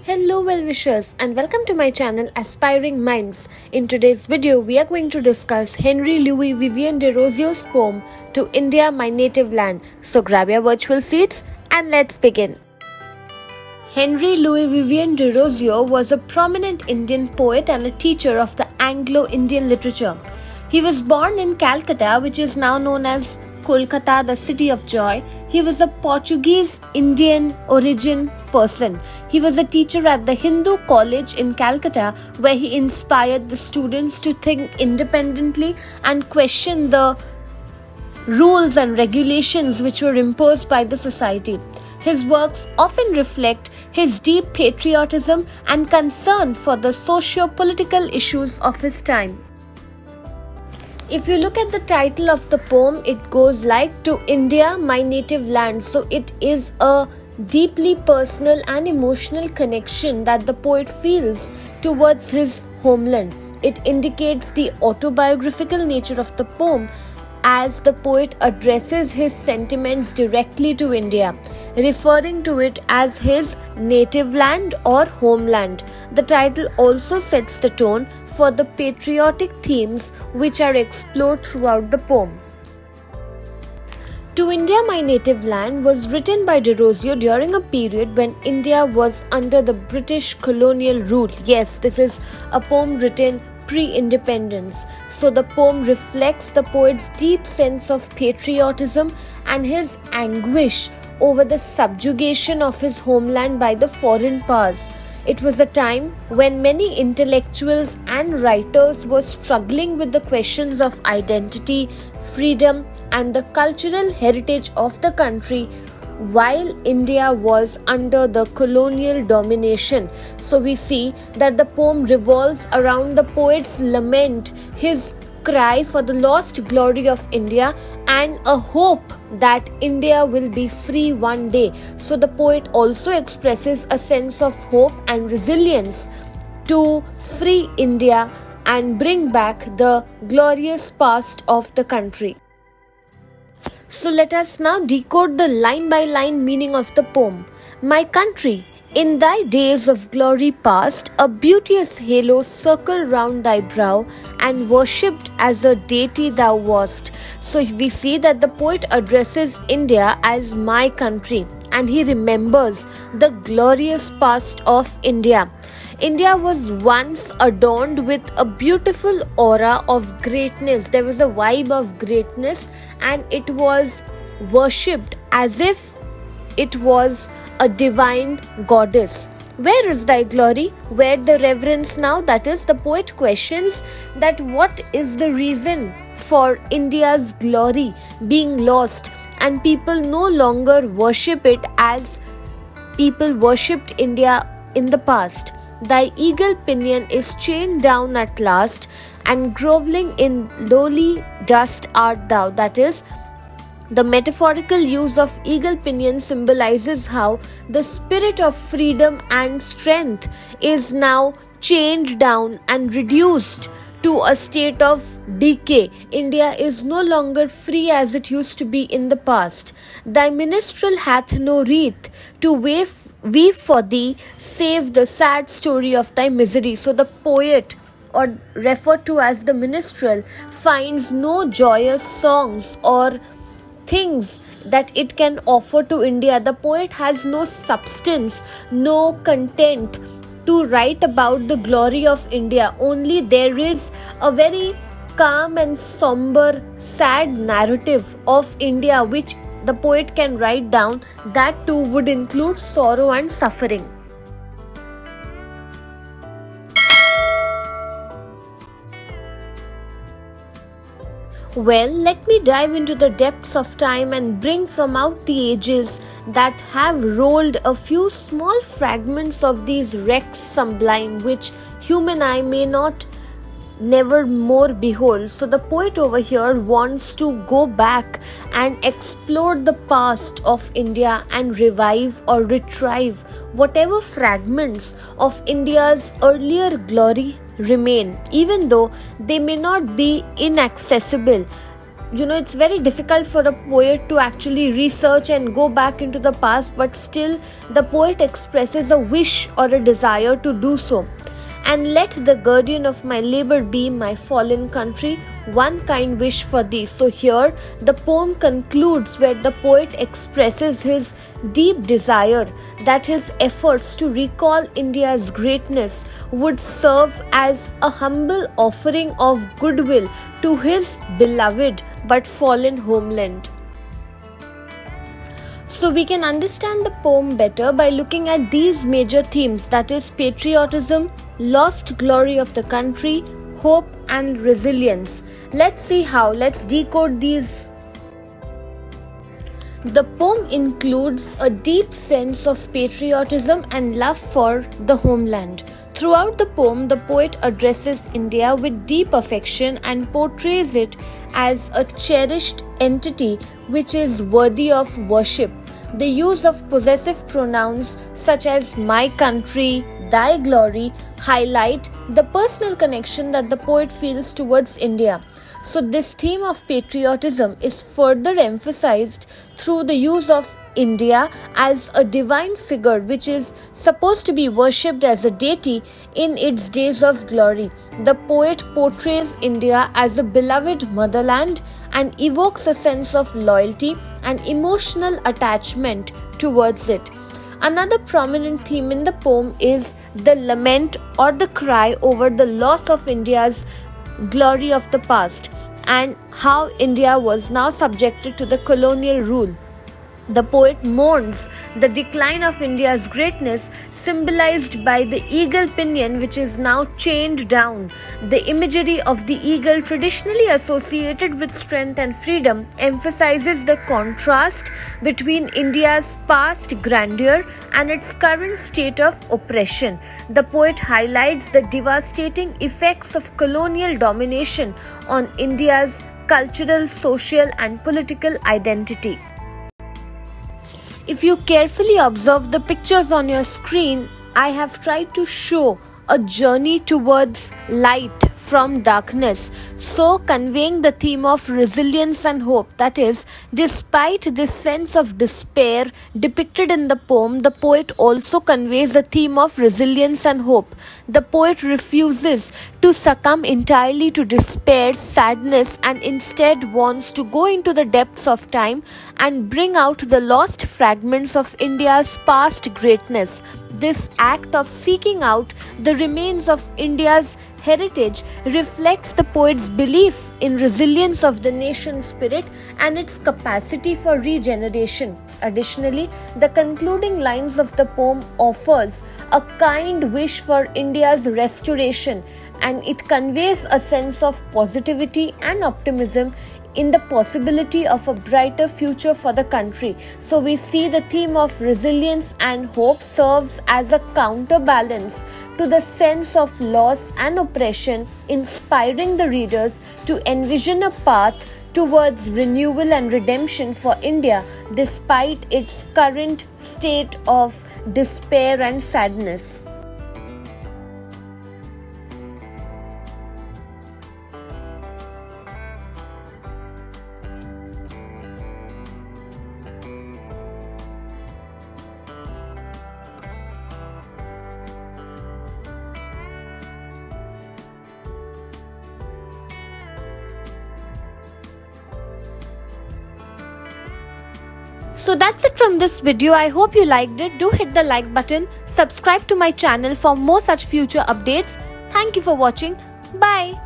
Hello well-wishers and welcome to my channel Aspiring Minds. In today's video, we are going to discuss Henry Louis Vivian Derozio's poem To India, My Native Land. So grab your virtual seats and let's begin. Henry Louis Vivian Derozio was a prominent Indian poet and a teacher of the Anglo-Indian literature. He was born in Calcutta, which is now known as Kolkata, the city of joy. He was a Portuguese Indian origin person. He was a teacher at the Hindu College in Calcutta, where he inspired the students to think independently and question the rules and regulations which were imposed by the society. His works often reflect his deep patriotism and concern for the socio-political issues of his time. If you look at the title of the poem, it goes like To India, My Native Land. So it is a deeply personal and emotional connection that the poet feels towards his homeland. It indicates the autobiographical nature of the poem as the poet addresses his sentiments directly to India, referring to it as his native land or homeland. The title also sets the tone for the patriotic themes which are explored throughout the poem. To India, My Native Land was written by Derozio during a period when India was under the British colonial rule. Yes, this is a poem written pre-independence. So the poem reflects the poet's deep sense of patriotism and his anguish over the subjugation of his homeland by the foreign powers. It was a time when many intellectuals and writers were struggling with the questions of identity, freedom, and the cultural heritage of the country while India was under the colonial domination. So we see that the poem revolves around the poet's lament, his cry for the lost glory of India, and a hope that India will be free one day. So the poet also expresses a sense of hope and resilience to free India and bring back the glorious past of the country. So let us now decode the line-by-line meaning of the poem. My country, in thy days of glory past, a beauteous halo circled round thy brow, and worshipped as a deity thou wast. So we see that the poet addresses India as my country, and he remembers the glorious past of India. India was once adorned with a beautiful aura of greatness. There was a vibe of greatness, and it was worshipped as if it was a divine goddess. Where is thy glory? Where the reverence now? That is, the poet questions that what is the reason for India's glory being lost, and people no longer worship it as people worshipped India in the past. Thy eagle pinion is chained down at last, and grovelling in lowly dust art thou. That is, the metaphorical use of eagle pinion symbolizes how the spirit of freedom and strength is now chained down and reduced to a state of decay. India is no longer free as it used to be in the past. Thy minstrel hath no wreath to weave for thee, save the sad story of thy misery. So the poet, or referred to as the minstrel, finds no joyous songs or things that it can offer to India. The poet has no substance, no content to write about the glory of India. Only there is a very calm and somber, sad narrative of India which the poet can write down. That too would include sorrow and suffering. Well, let me dive into the depths of time and bring from out the ages that have rolled a few small fragments of these wrecks sublime which human eye may not never more behold. So the poet over here wants to go back and explore the past of India and revive or retrieve whatever fragments of India's earlier glory remain, even though they may not be inaccessible. it's very difficult for a poet to actually research and go back into the past, but still the poet expresses a wish or a desire to do so. And let the guardian of my labor be my fallen country, one kind wish for thee. So here the poem concludes where the poet expresses his deep desire that his efforts to recall India's greatness would serve as a humble offering of goodwill to his beloved but fallen homeland. So we can understand the poem better by looking at these major themes, that is patriotism, lost glory of the country, hope and resilience. Let's see how. Let's decode these. The poem includes a deep sense of patriotism and love for the homeland. Throughout the poem, the poet addresses India with deep affection and portrays it as a cherished entity which is worthy of worship. The use of possessive pronouns such as my country, thy glory highlight the personal connection that the poet feels towards India. So this theme of patriotism is further emphasized through the use of India as a divine figure which is supposed to be worshipped as a deity in its days of glory. The poet portrays India as a beloved motherland and evokes a sense of loyalty and emotional attachment towards it. Another prominent theme in the poem is the lament or the cry over the loss of India's glory of the past and how India was now subjected to the colonial rule. The poet mourns the decline of India's greatness, symbolized by the eagle pinion which is now chained down. The imagery of the eagle, traditionally associated with strength and freedom, emphasizes the contrast between India's past grandeur and its current state of oppression. The poet highlights the devastating effects of colonial domination on India's cultural, social, and political identity. If you carefully observe the pictures on your screen, I have tried to show a journey towards light from darkness, so conveying the theme of resilience and hope. That is, despite this sense of despair depicted in the poem, the poet also conveys a theme of resilience and hope. The poet refuses to succumb entirely to despair, sadness, and instead wants to go into the depths of time and bring out the lost fragments of India's past greatness. This act of seeking out the remains of India's heritage reflects the poet's belief in resilience of the nation's spirit and its capacity for regeneration. Additionally, the concluding lines of the poem offers a kind wish for India's restoration, and it conveys a sense of positivity and optimism in the possibility of a brighter future for the country. So we see the theme of resilience and hope serves as a counterbalance to the sense of loss and oppression, inspiring the readers to envision a path towards renewal and redemption for India despite its current state of despair and sadness. So that's it from this video. I hope you liked it. Do hit the like button. Subscribe to my channel for more such future updates. Thank you for watching. Bye.